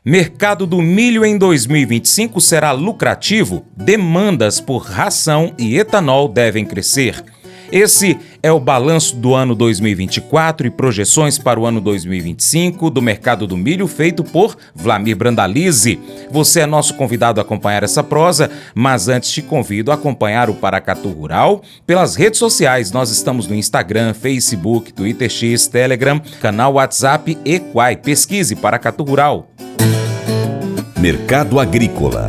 Mercado do milho em 2025 será lucrativo? Demandas por ração e etanol devem crescer. Esse é o balanço do ano 2024 e projeções para o ano 2025 do mercado do milho feito por Wlamir Brandalize. Você é nosso convidado a acompanhar essa prosa, mas antes te convido a acompanhar o Paracatu Rural pelas redes sociais. Nós estamos no Instagram, Facebook, Twitter X, Telegram, canal WhatsApp e Quai. Pesquise Paracatu Rural. Mercado Agrícola.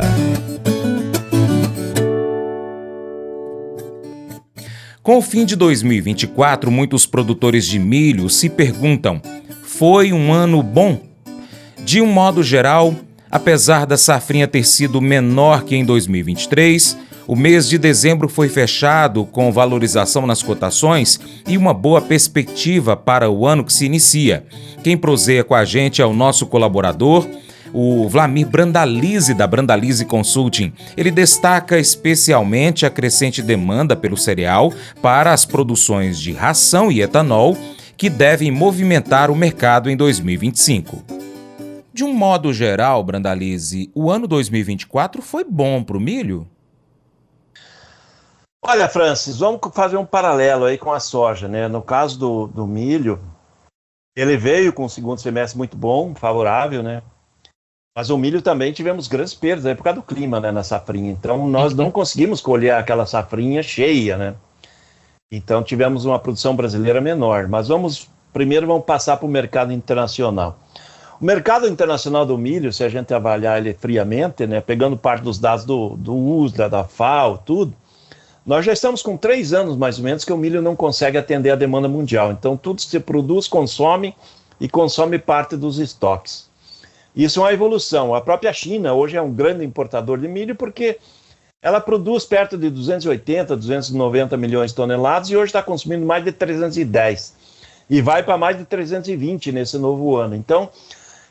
Com o fim de 2024, muitos produtores de milho se perguntam: foi um ano bom? De um modo geral, apesar da safrinha ter sido menor que em 2023, o mês de dezembro foi fechado com valorização nas cotações e uma boa perspectiva para o ano que se inicia. Quem proseia com a gente é o nosso colaborador, o Wlamir Brandalize, da Brandalize Consulting. Ele destaca especialmente a crescente demanda pelo cereal para as produções de ração e etanol, que devem movimentar o mercado em 2025. De um modo geral, Brandalize, o ano 2024 foi bom para o milho? Olha, Francis, vamos fazer um paralelo aí com a soja, né? No caso do milho, ele veio com um segundo semestre muito bom, favorável, né? Mas o milho também tivemos grandes perdas aí por causa do clima, né, na safrinha. Então, nós não conseguimos colher aquela safrinha cheia, né? Então, tivemos uma produção brasileira menor. Mas primeiro vamos passar para o mercado internacional. O mercado internacional do milho, se a gente avaliar ele friamente, né, pegando parte dos dados do USDA, da FAO, tudo, nós já estamos com 3 anos, mais ou menos, que o milho não consegue atender a demanda mundial. Então, tudo que se produz, consome e consome parte dos estoques. Isso é uma evolução. A própria China hoje é um grande importador de milho porque ela produz perto de 280, 290 milhões de toneladas e hoje está consumindo mais de 310. E vai para mais de 320 nesse novo ano. Então,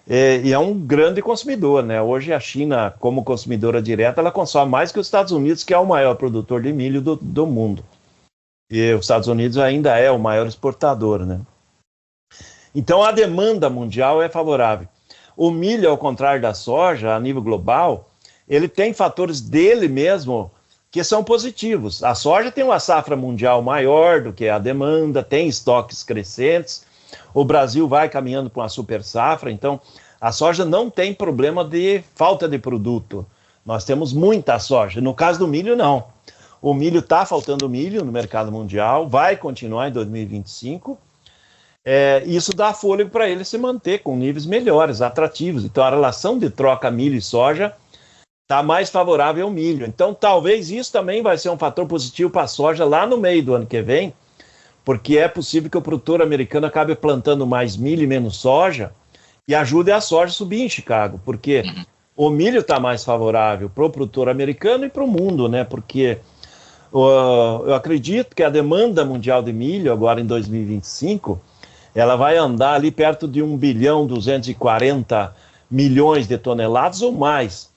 é um grande consumidor, né? Hoje a China, como consumidora direta, ela consome mais que os Estados Unidos, que é o maior produtor de milho do mundo. E os Estados Unidos ainda é o maior exportador, né? Então, a demanda mundial é favorável. O milho, ao contrário da soja, a nível global, ele tem fatores dele mesmo que são positivos. A soja tem uma safra mundial maior do que a demanda, tem estoques crescentes, o Brasil vai caminhando para uma super safra, então a soja não tem problema de falta de produto. Nós temos muita soja. No caso do milho, não. O milho está faltando milho no mercado mundial, vai continuar em 2025. Isso dá fôlego para ele se manter com níveis melhores, atrativos. Então, a relação de troca milho e soja está mais favorável ao milho. Então, talvez isso também vai ser um fator positivo para a soja lá no meio do ano que vem, porque é possível que o produtor americano acabe plantando mais milho e menos soja e ajude a soja a subir em Chicago, porque o milho está mais favorável para o produtor americano e para o mundo, né? Porque eu acredito que a demanda mundial de milho agora em 2025 ela vai andar ali perto de 1,240 bilhões de toneladas ou mais.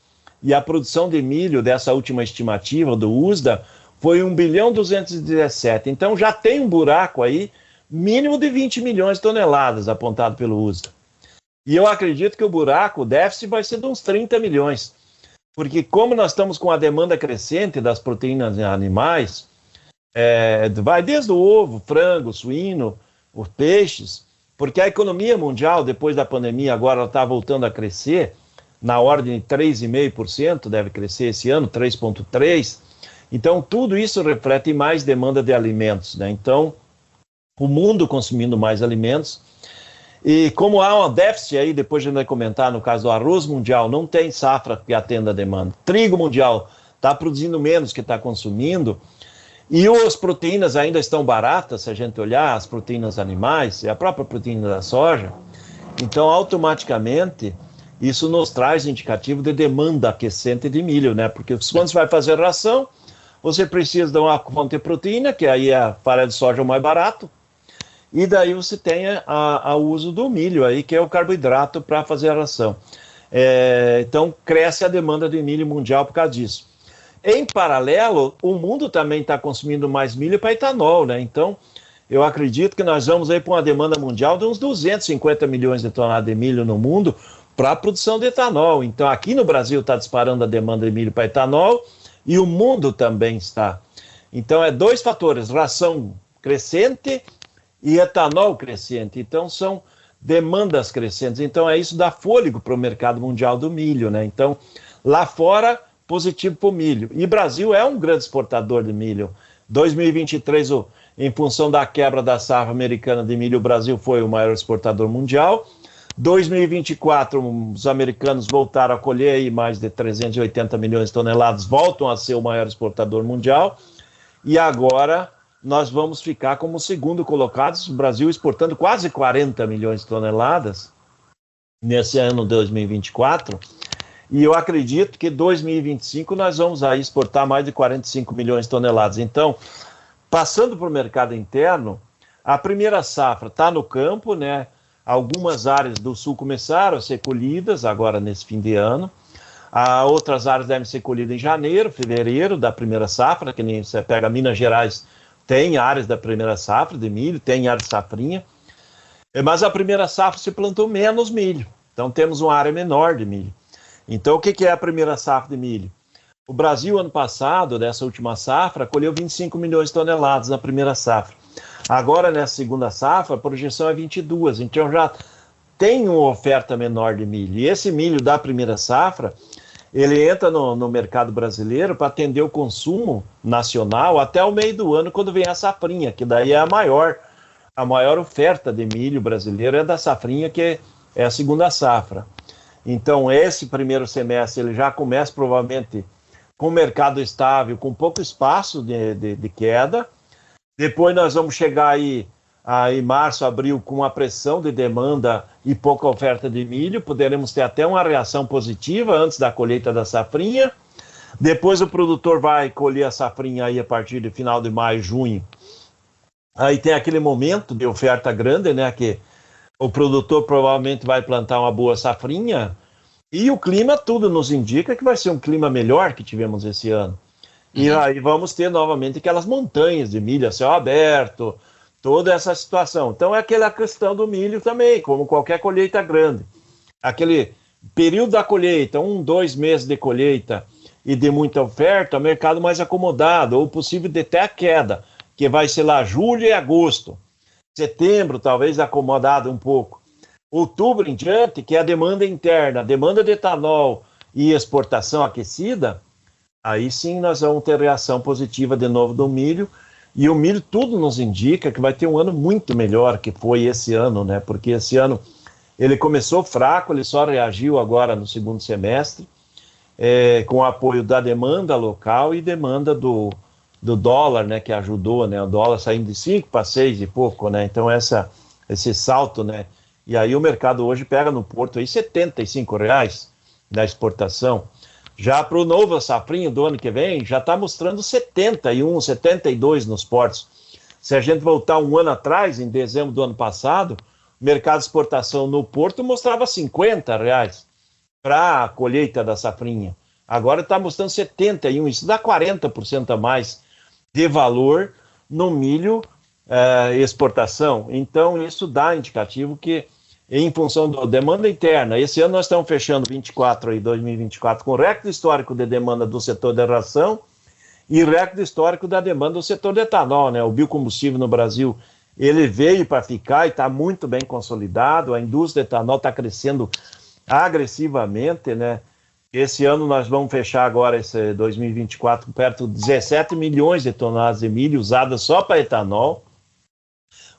E a produção de milho dessa última estimativa do USDA foi 1,217 bilhão. Então já tem um buraco aí, mínimo de 20 milhões de toneladas apontado pelo USDA. E eu acredito que o buraco, o déficit, vai ser de uns 30 milhões. Porque como nós estamos com a demanda crescente das proteínas animais, vai desde o ovo, frango, suíno, os peixes, porque a economia mundial, depois da pandemia, agora está voltando a crescer, na ordem de 3,5%, deve crescer esse ano, 3,3%. Então, tudo isso reflete mais demanda de alimentos, né? Então, o mundo consumindo mais alimentos, e como há um déficit aí, depois a gente vai comentar, no caso do arroz mundial, não tem safra que atenda a demanda. Trigo mundial está produzindo menos que está consumindo, e as proteínas ainda estão baratas, se a gente olhar, as proteínas animais e a própria proteína da soja. Então, automaticamente, isso nos traz indicativo de demanda aquecente de milho, né? Porque quando você vai fazer ração, você precisa de uma fonte de proteína, que aí é a farelo de soja mais barato, e daí você tem o uso do milho, aí, que é o carboidrato para fazer a ração. Então, cresce a demanda de milho mundial por causa disso. Em paralelo, o mundo também está consumindo mais milho para etanol, né? Então, eu acredito que nós vamos aí para uma demanda mundial de uns 250 milhões de toneladas de milho no mundo, para a produção de etanol. Então, aqui no Brasil está disparando a demanda de milho para etanol e o mundo também está. Então, é dois fatores, ração crescente e etanol crescente. Então, são demandas crescentes. Então, isso dá fôlego para o mercado mundial do milho, né? Então, lá fora, positivo para o milho. E o Brasil é um grande exportador de milho. 2023, em função da quebra da safra americana de milho, o Brasil foi o maior exportador mundial. 2024, os americanos voltaram a colher aí mais de 380 milhões de toneladas, voltam a ser o maior exportador mundial. E agora nós vamos ficar como segundo colocados, o Brasil exportando quase 40 milhões de toneladas nesse ano de 2024. E eu acredito que 2025 nós vamos aí exportar mais de 45 milhões de toneladas. Então, passando para o mercado interno, a primeira safra está no campo, né? Algumas áreas do sul começaram a ser colhidas agora nesse fim de ano. Outras áreas devem ser colhidas em janeiro, fevereiro da primeira safra, que nem você pega Minas Gerais, tem áreas da primeira safra de milho, tem área de safrinha. Mas a primeira safra se plantou menos milho. Então temos uma área menor de milho. Então o que é a primeira safra de milho? O Brasil, ano passado, dessa última safra, colheu 25 milhões de toneladas na primeira safra. Agora, nessa segunda safra, a projeção é 22. Então já tem uma oferta menor de milho. E esse milho da primeira safra, ele entra no mercado brasileiro para atender o consumo nacional até o meio do ano, quando vem a safrinha, que daí é a maior oferta de milho brasileiro é da safrinha, que é a segunda safra. Então, esse primeiro semestre ele já começa provavelmente com o mercado estável, com pouco espaço de queda. Depois nós vamos chegar aí em março, abril, com uma pressão de demanda e pouca oferta de milho. Poderemos ter até uma reação positiva antes da colheita da safrinha. Depois o produtor vai colher a safrinha aí a partir do final de maio, junho. Aí tem aquele momento de oferta grande, né, que o produtor provavelmente vai plantar uma boa safrinha, e o clima tudo nos indica que vai ser um clima melhor que tivemos esse ano. E aí vamos ter novamente aquelas montanhas de milho a céu aberto, toda essa situação. Então é aquela questão do milho também, como qualquer colheita grande. Aquele período da colheita, 2 meses de colheita e de muita oferta, mercado mais acomodado, ou possível de até a queda, que vai ser lá julho e agosto. Setembro, talvez acomodado um pouco. Outubro em diante, que é a demanda interna, a demanda de etanol e exportação aquecida, aí sim nós vamos ter reação positiva de novo do milho. E o milho tudo nos indica que vai ter um ano muito melhor que foi esse ano, né? Porque esse ano ele começou fraco, ele só reagiu agora no segundo semestre, com o apoio da demanda local e demanda do dólar, né? Que ajudou, né? O dólar saindo de 5 para 6 e pouco, né? Então esse salto, né? E aí o mercado hoje pega no porto aí R$75 da exportação. Já para o novo safrinho do ano que vem, já está mostrando 71, 72 nos portos. Se a gente voltar um ano atrás, em dezembro do ano passado, o mercado de exportação no porto mostrava R$50 para a colheita da safrinha. Agora está mostrando 71, isso dá 40% a mais de valor no milho exportação. Então isso dá indicativo que, em função da demanda interna, esse ano nós estamos fechando 2024 com recorde histórico de demanda do setor de ração e recorde histórico da demanda do setor de etanol, né? O biocombustível no Brasil, ele veio para ficar e está muito bem consolidado, a indústria de etanol está crescendo agressivamente, né? Esse ano nós vamos fechar agora, esse 2024, com perto de 17 milhões de toneladas de milho usadas só para etanol.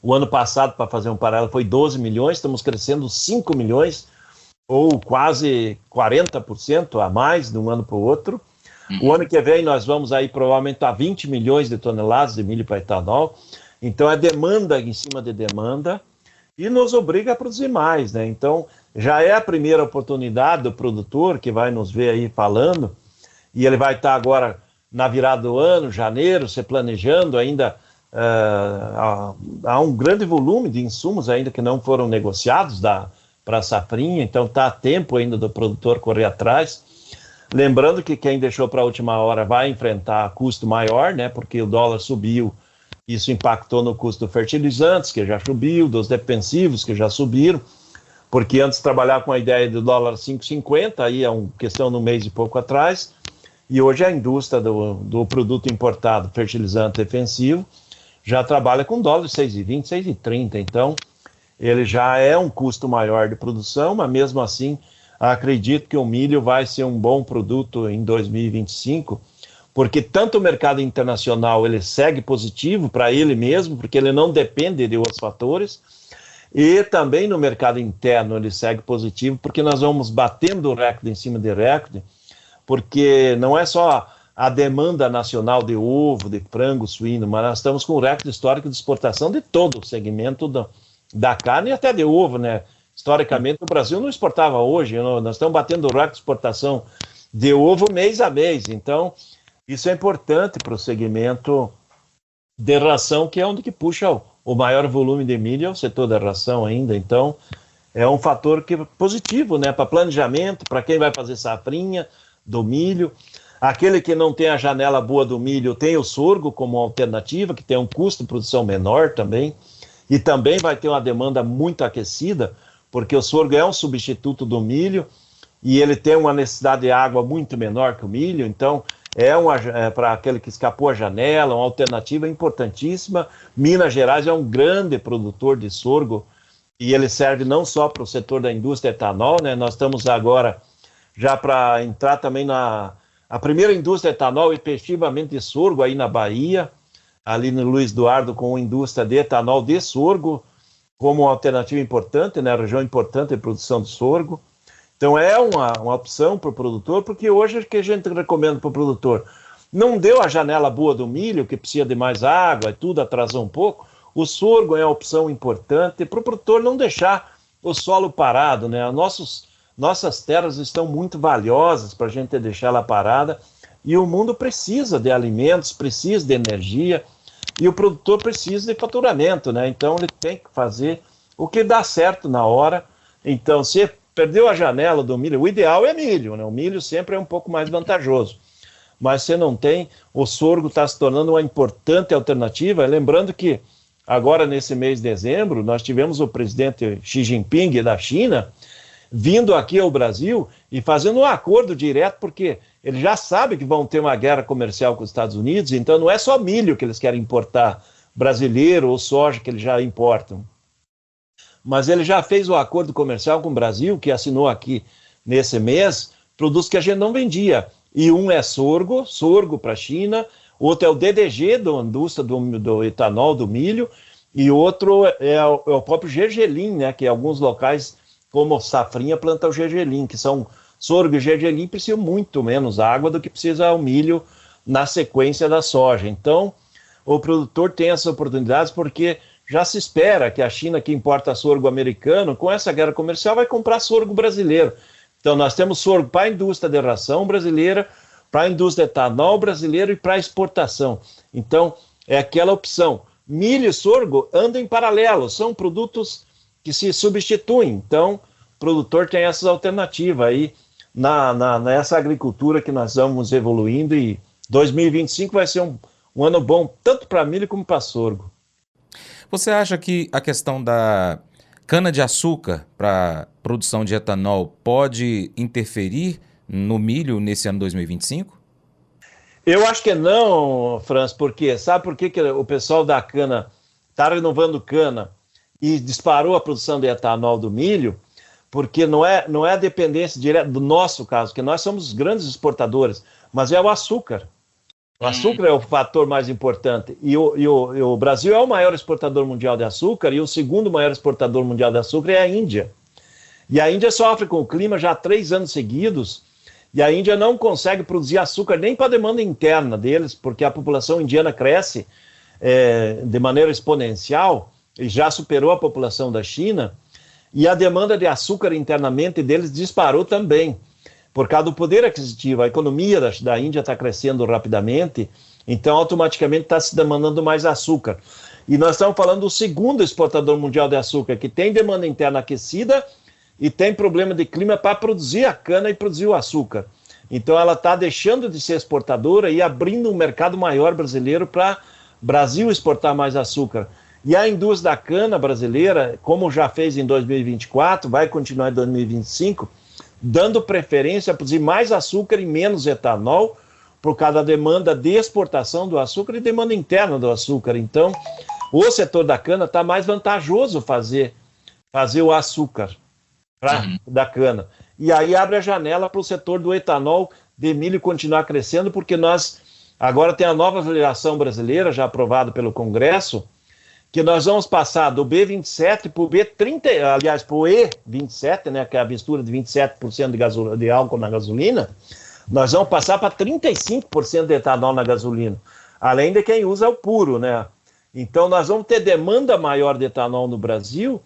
O ano passado, para fazer um paralelo, foi 12 milhões, estamos crescendo 5 milhões, ou quase 40% a mais de um ano para o outro. O ano que vem nós vamos aí provavelmente a 20 milhões de toneladas de milho para etanol. Então é demanda em cima de demanda e nos obriga a produzir mais, né? Então já é a primeira oportunidade do produtor que vai nos ver aí falando, e ele vai estar agora na virada do ano, janeiro, se planejando ainda. Há um grande volume de insumos ainda que não foram negociados para a safrinha, então está a tempo ainda do produtor correr atrás. Lembrando que quem deixou para a última hora vai enfrentar custo maior, né, porque o dólar subiu, isso impactou no custo dos fertilizantes, que já subiu, dos defensivos, que já subiram. porque antes trabalhava com a ideia do dólar 5,50, aí é uma questão no mês e pouco atrás, e hoje a indústria do produto importado, fertilizante defensivo, já trabalha com dólar 6,20, 6,30, então ele já é um custo maior de produção, mas mesmo assim acredito que o milho vai ser um bom produto em 2025, porque tanto o mercado internacional ele segue positivo para ele mesmo, porque ele não depende de outros fatores, e também no mercado interno ele segue positivo, porque nós vamos batendo recorde em cima de recorde, porque não é só a demanda nacional de ovo, de frango, suíno, mas nós estamos com um recorde histórico de exportação de todo o segmento da carne e até de ovo, né? Historicamente o Brasil não exportava hoje, nós estamos batendo o recorde de exportação de ovo mês a mês, então isso é importante para o segmento de ração, que é onde que puxa o maior volume de milho, é o setor da ração ainda, então é um fator positivo, né, para planejamento, para quem vai fazer safrinha do milho. Aquele que não tem a janela boa do milho tem o sorgo como alternativa, que tem um custo de produção menor também, e também vai ter uma demanda muito aquecida, porque o sorgo é um substituto do milho, e ele tem uma necessidade de água muito menor que o milho, então para aquele que escapou a janela, uma alternativa importantíssima. Minas Gerais é um grande produtor de sorgo, e ele serve não só para o setor da indústria etanol, né? Nós estamos agora já para entrar também a primeira indústria etanol efetivamente de sorgo aí na Bahia, ali no Luiz Eduardo, com indústria de etanol de sorgo, como uma alternativa importante, né? Região importante de produção de sorgo. Então é uma opção para o produtor, porque hoje o que a gente recomenda para o produtor? Não deu a janela boa do milho, que precisa de mais água e tudo, atrasou um pouco. O sorgo é uma opção importante para o produtor não deixar o solo parado, né? Nossas terras estão muito valiosas para a gente deixar ela parada, e o mundo precisa de alimentos, precisa de energia, e o produtor precisa de faturamento, né? Então ele tem que fazer o que dá certo na hora. Então, se perdeu a janela do milho, o ideal é milho, né? O milho sempre é um pouco mais vantajoso, mas se não tem, o sorgo está se tornando uma importante alternativa. Lembrando que agora nesse mês de dezembro nós tivemos o presidente Xi Jinping da China vindo aqui ao Brasil e fazendo um acordo direto, porque ele já sabe que vão ter uma guerra comercial com os Estados Unidos, então não é só milho que eles querem importar brasileiro ou soja que eles já importam. Mas ele já fez o acordo comercial com o Brasil, que assinou aqui nesse mês, produtos que a gente não vendia. E um é sorgo para a China, outro é o DDG, da indústria do etanol, do milho, e outro é o próprio gergelim, né, que em alguns locais, como safrinha, planta o gergelim, que são sorgo e gergelim, precisam muito menos água do que precisa o milho na sequência da soja. Então, o produtor tem essas oportunidades porque já se espera que a China, que importa sorgo americano, com essa guerra comercial vai comprar sorgo brasileiro. Então nós temos sorgo para a indústria de ração brasileira, para a indústria etanol brasileira e para a exportação. Então é aquela opção. Milho e sorgo andam em paralelo, são produtos que se substituem. Então o produtor tem essas alternativas aí nessa agricultura que nós vamos evoluindo, e 2025 vai ser um ano bom tanto para milho como para sorgo. Você acha que a questão da cana-de-açúcar para produção de etanol pode interferir no milho nesse ano 2025? Eu acho que não, Franz, porque sabe por que o pessoal da cana está renovando cana e disparou a produção de etanol do milho? Porque não é a dependência direta do nosso caso, que nós somos grandes exportadores, mas é o açúcar. O açúcar é o fator mais importante, e o Brasil é o maior exportador mundial de açúcar, e o segundo maior exportador mundial de açúcar é a Índia. E a Índia sofre com o clima já há 3 anos seguidos, e a Índia não consegue produzir açúcar nem para a demanda interna deles, porque a população indiana cresce de maneira exponencial, e já superou a população da China, e a demanda de açúcar internamente deles disparou também. Por causa do poder aquisitivo, a economia da Índia está crescendo rapidamente, então automaticamente está se demandando mais açúcar. E nós estamos falando do segundo exportador mundial de açúcar, que tem demanda interna aquecida e tem problema de clima para produzir a cana e produzir o açúcar. Então ela está deixando de ser exportadora e abrindo um mercado maior brasileiro para o Brasil exportar mais açúcar. E a indústria da cana brasileira, como já fez em 2024, vai continuar em 2025, dando preferência a produzir mais açúcar e menos etanol, por causa da demanda de exportação do açúcar e demanda interna do açúcar. Então, o setor da cana está mais vantajoso fazer o açúcar da cana. E aí abre a janela para o setor do etanol de milho continuar crescendo, porque nós agora tem a nova legislação brasileira, já aprovada pelo Congresso, que nós vamos passar do B27 para o B30, aliás, para o E27, né, que é a mistura de 27% de álcool na gasolina, nós vamos passar para 35% de etanol na gasolina, além de quem usa o puro, né? Então nós vamos ter demanda maior de etanol no Brasil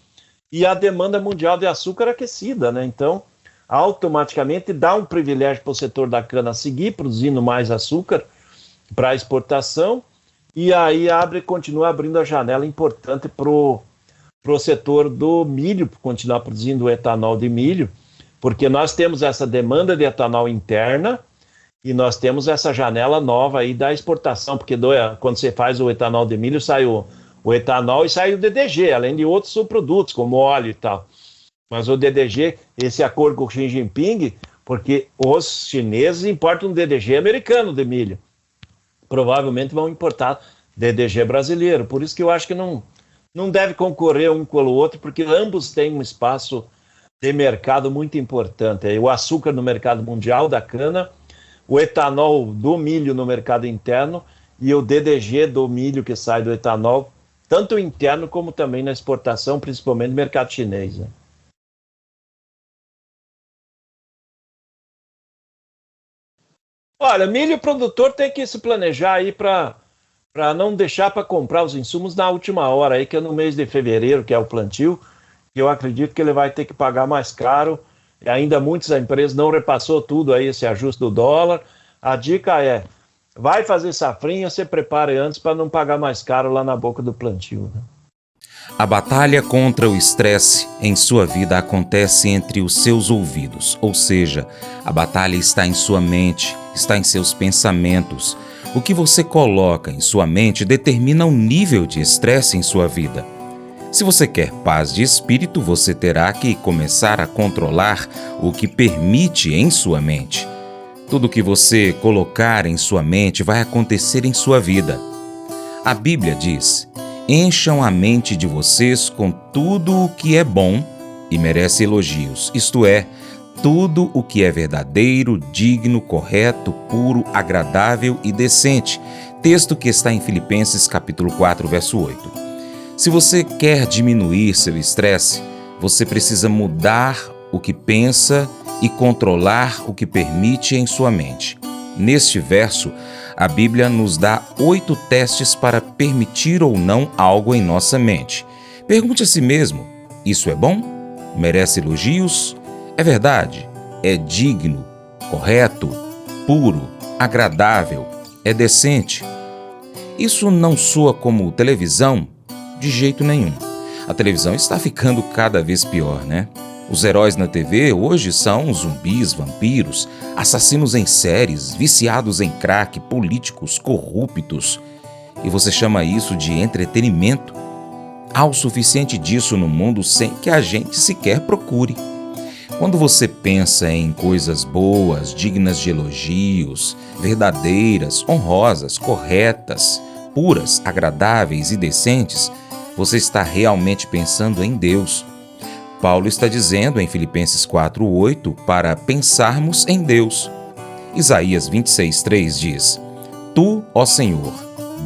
e a demanda mundial de açúcar aquecida, né? Então, automaticamente dá um privilégio para o setor da cana seguir produzindo mais açúcar para exportação, e aí continua abrindo a janela importante para o setor do milho, continuar produzindo o etanol de milho, porque nós temos essa demanda de etanol interna e nós temos essa janela nova aí da exportação, porque quando você faz o etanol de milho, sai o etanol e sai o DDG, além de outros subprodutos, como óleo e tal. Mas o DDG, esse acordo com o Xi Jinping, porque os chineses importam DDG americano de milho. Provavelmente vão importar DDG brasileiro. Por isso que eu acho que não deve concorrer um com o outro, porque ambos têm um espaço de mercado muito importante. O açúcar no mercado mundial da cana, o etanol do milho no mercado interno e o DDG do milho que sai do etanol, tanto interno como também na exportação, principalmente no mercado chinês, né? Olha, milho produtor tem que se planejar aí para não deixar para comprar os insumos na última hora, aí, que é no mês de fevereiro, que é o plantio, que eu acredito que ele vai ter que pagar mais caro. E ainda muitas empresas não repassou tudo aí, esse ajuste do dólar. A dica é, vai fazer safrinha, se prepare antes para não pagar mais caro lá na boca do plantio, né? A batalha contra o estresse em sua vida acontece entre os seus ouvidos, ou seja, a batalha está em sua mente, está em seus pensamentos. O que você coloca em sua mente determina o nível de estresse em sua vida. Se você quer paz de espírito, você terá que começar a controlar o que permite em sua mente. Tudo que você colocar em sua mente vai acontecer em sua vida. A Bíblia diz: encham a mente de vocês com tudo o que é bom e merece elogios, isto é, tudo o que é verdadeiro, digno, correto, puro, agradável e decente. Texto que está em Filipenses capítulo 4, verso 8. Se você quer diminuir seu estresse, você precisa mudar o que pensa e controlar o que permite em sua mente. Neste verso, a Bíblia nos dá 8 testes para permitir ou não algo em nossa mente. Pergunte a si mesmo: isso é bom? Merece elogios? É verdade? É digno? Correto? Puro? Agradável? É decente? Isso não soa como televisão? De jeito nenhum. A televisão está ficando cada vez pior, né? Os heróis na TV hoje são zumbis, vampiros, assassinos em séries, viciados em crack, políticos corruptos. E você chama isso de entretenimento? Há o suficiente disso no mundo sem que a gente sequer procure. Quando você pensa em coisas boas, dignas de elogios, verdadeiras, honrosas, corretas, puras, agradáveis e decentes, você está realmente pensando em Deus. Paulo está dizendo em Filipenses 4:8 para pensarmos em Deus. Isaías 26:3 diz: Tu, ó Senhor,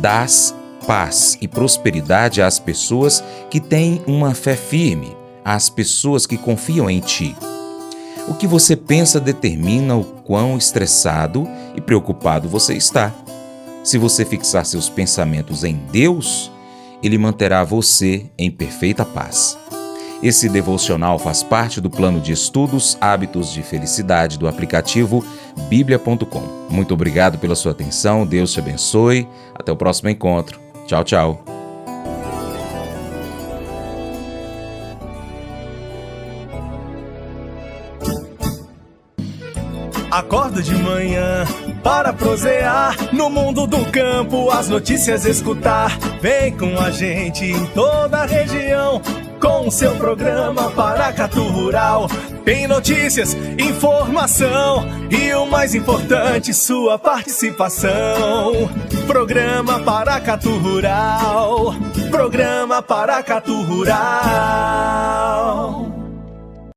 dás paz e prosperidade às pessoas que têm uma fé firme, às pessoas que confiam em Ti. O que você pensa determina o quão estressado e preocupado você está. Se você fixar seus pensamentos em Deus, Ele manterá você em perfeita paz. Esse devocional faz parte do plano de estudos Hábitos de Felicidade do aplicativo biblia.com. Muito obrigado pela sua atenção, Deus te abençoe. Até o próximo encontro. Tchau, tchau. Acordo de manhã para prosear no mundo do campo, as notícias escutar. Vem com a gente em toda a região com o seu programa Paracatu Rural. Tem notícias, informação e o mais importante, sua participação. Programa Paracatu Rural. Programa Paracatu Rural.